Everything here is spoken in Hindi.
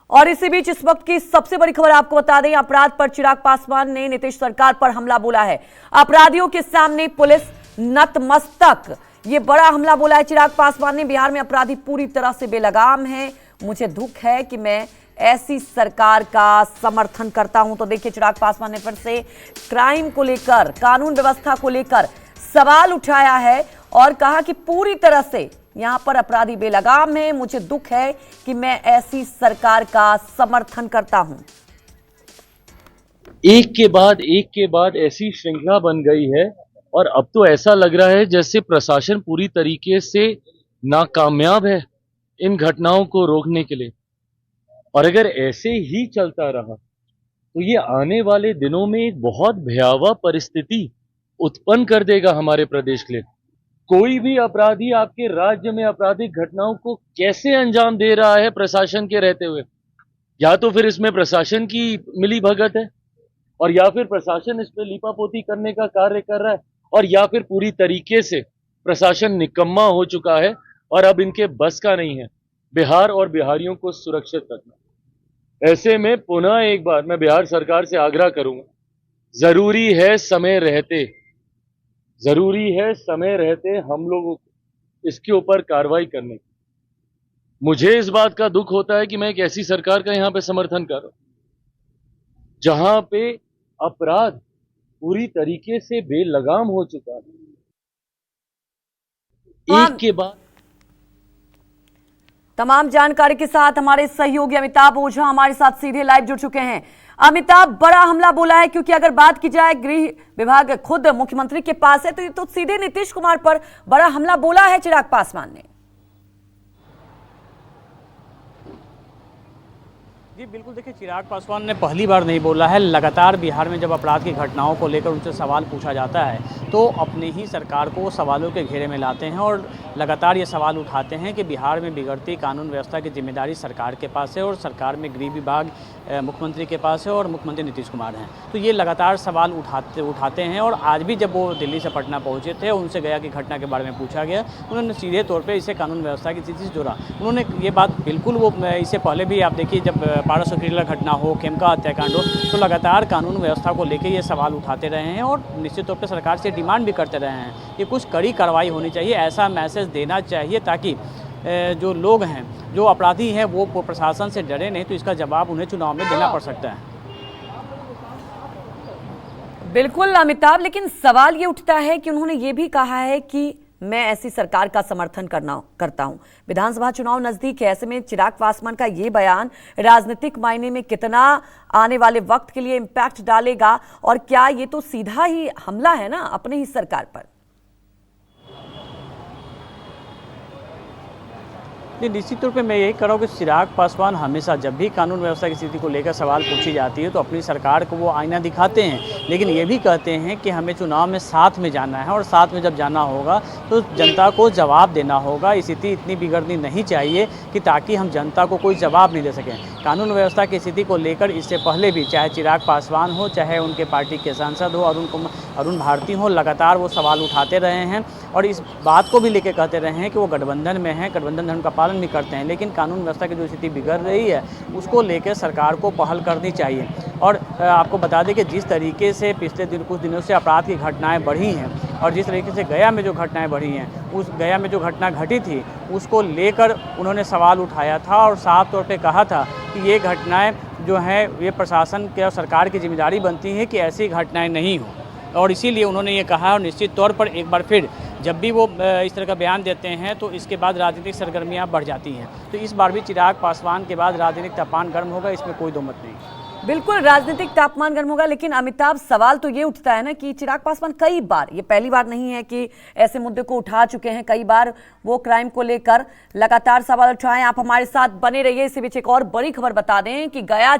और इसी बीच इस वक्त की सबसे बड़ी खबर आपको बता दें, अपराध पर चिराग पासवान ने नीतीश सरकार पर हमला बोला है। अपराधियों के सामने पुलिस नतमस्तक, ये बड़ा हमला बोला है चिराग पासवान ने। बिहार में अपराधी पूरी तरह से बेलगाम हैं। मुझे दुख है कि मैं ऐसी सरकार का समर्थन करता हूं। तो देखिए, चिराग पासवान ने फिर से क्राइम को लेकर, कानून व्यवस्था को लेकर सवाल उठाया है और कहा कि पूरी तरह से यहां पर अपराधी बेलगाम है। मुझे दुख है कि मैं ऐसी सरकार का समर्थन करता हूं। एक के बाद ऐसी श्रृंखला बन गई है और अब तो ऐसा लग रहा है जैसे प्रशासन पूरी तरीके से नाकामयाब है इन घटनाओं को रोकने के लिए। और अगर ऐसे ही चलता रहा तो ये आने वाले दिनों में एक बहुत भयावह परिस्थिति उत्पन्न कर देगा हमारे प्रदेश के लिए। कोई भी अपराधी आपके राज्य में आपराधिक घटनाओं को कैसे अंजाम दे रहा है प्रशासन के रहते हुए, या तो फिर इसमें प्रशासन की मिली भगत है और या फिर प्रशासन इस पे लीपापोती करने का कार्य कर रहा है, और या फिर पूरी तरीके से प्रशासन निकम्मा हो चुका है और अब इनके बस का नहीं है बिहार और बिहारियों को सुरक्षित रखना। ऐसे में पुनः एक बार मैं बिहार सरकार से आग्रह करूंगा, जरूरी है समय रहते हम लोगों को इसके ऊपर कार्रवाई करने की। मुझे इस बात का दुख होता है कि मैं एक ऐसी सरकार का यहां पे समर्थन कर रहा हूं जहां पे अपराध पूरी तरीके से बेलगाम हो चुका है। एक के बाद तमाम जानकारी के साथ हमारे सहयोगी अमिताभ ओझा हमारे साथ सीधे लाइव जुड़ चुके हैं। अमिताभ, बड़ा हमला बोला है, क्योंकि अगर बात की जाए गृह विभाग खुद मुख्यमंत्री के पास है, तो ये तो सीधे नीतीश कुमार पर बड़ा हमला बोला है चिराग पासवान ने। जी बिल्कुल, देखिए चिराग पासवान ने पहली बार नहीं बोला है। लगातार बिहार में जब अपराध की घटनाओं को लेकर उनसे सवाल पूछा जाता है तो अपनी ही सरकार को सवालों के घेरे में लाते हैं और लगातार ये सवाल उठाते हैं कि बिहार में बिगड़ती कानून व्यवस्था की जिम्मेदारी सरकार के पास है और सरकार में गृह विभाग मुख्यमंत्री के पास है और मुख्यमंत्री नीतीश कुमार हैं। तो ये लगातार सवाल उठाते हैं और आज भी जब वो दिल्ली से पटना पहुँचे थे, उनसे गया की घटना के बारे में पूछा गया, उन्होंने सीधे तौर पर इसे कानून व्यवस्था की स्थिति से जोड़ा। उन्होंने ये बात बिल्कुल, वो इससे पहले भी आप देखिए, जब पारस सुखीला घटना हो, खेमका हत्याकांड हो, तो लगातार कानून व्यवस्था को लेकर ये सवाल उठाते रहे हैं और निश्चित तौर पे सरकार से डिमांड भी करते रहे हैं कि कुछ कड़ी कार्रवाई होनी चाहिए, ऐसा मैसेज देना चाहिए ताकि जो लोग हैं, जो अपराधी हैं, वो प्रशासन से डरे नहीं, तो इसका जवाब उन्हें चुनाव में देना पड़ सकता है। बिल्कुल अमिताभ, लेकिन सवाल ये उठता है कि उन्होंने ये भी कहा है कि मैं ऐसी सरकार का समर्थन करता हूं। विधानसभा चुनाव नजदीक है, ऐसे में चिराग पासवान का ये बयान राजनीतिक मायने में कितना आने वाले वक्त के लिए इम्पैक्ट डालेगा, और क्या ये तो सीधा ही हमला है ना अपने ही सरकार पर। जी निश्चित तौर पे मैं यही कर रहा हूँ कि चिराग पासवान हमेशा जब भी कानून व्यवस्था की स्थिति को लेकर सवाल पूछी जाती है तो अपनी सरकार को वो आईना दिखाते हैं, लेकिन ये भी कहते हैं कि हमें चुनाव में साथ में जाना है और साथ में जब जाना होगा तो जनता को जवाब देना होगा। स्थिति इतनी बिगड़नी नहीं चाहिए कि ताकि हम जनता को कोई जवाब नहीं दे सकें। कानून व्यवस्था की स्थिति को लेकर इससे पहले भी चाहे चिराग पासवान हो, चाहे उनके पार्टी के सांसद हो अरुण भारती हो, लगातार वो सवाल उठाते रहे हैं और इस बात को भी लेकर कहते रहे हैं कि वो गठबंधन में हैं, गठबंधन धर्म का पालन भी करते हैं, लेकिन कानून व्यवस्था की जो स्थिति बिगड़ रही है उसको लेकर सरकार को पहल करनी चाहिए। और आपको बता दें कि जिस तरीके से पिछले कुछ दिनों से अपराध की घटनाएं बढ़ी हैं और जिस तरीके से गया में जो घटनाएं बढ़ी हैं, उस गया में जो घटना घटी थी उसको लेकर उन्होंने सवाल उठाया था और साफ तौर पर कहा था कि ये घटनाएँ जो हैं ये प्रशासन के और सरकार की जिम्मेदारी बनती है कि ऐसी घटनाएँ नहीं हो, और इसीलिए उन्होंने ये कहा। और निश्चित तौर पर एक बार फिर जब भी वो इस तरह का बयान देते हैं तो इसके बाद राजनीतिक सरगर्मियां बढ़ जाती हैं, तो इस बार भी चिराग पासवान के बाद राजनीतिक तापमान गर्म होगा, इसमें कोई दो मत नहीं। बिल्कुल राजनीतिक तापमान गर्म होगा, लेकिन अमिताभ सवाल तो ये उठता है ना कि चिराग पासवान कई बार, ये पहली बार नहीं है कि ऐसे मुद्दे को उठा चुके हैं, कई बार वो क्राइम को लेकर लगातार सवाल उठाएं। आप हमारे साथ बने रहिए। इसी बीच एक और बड़ी खबर बता दें कि गया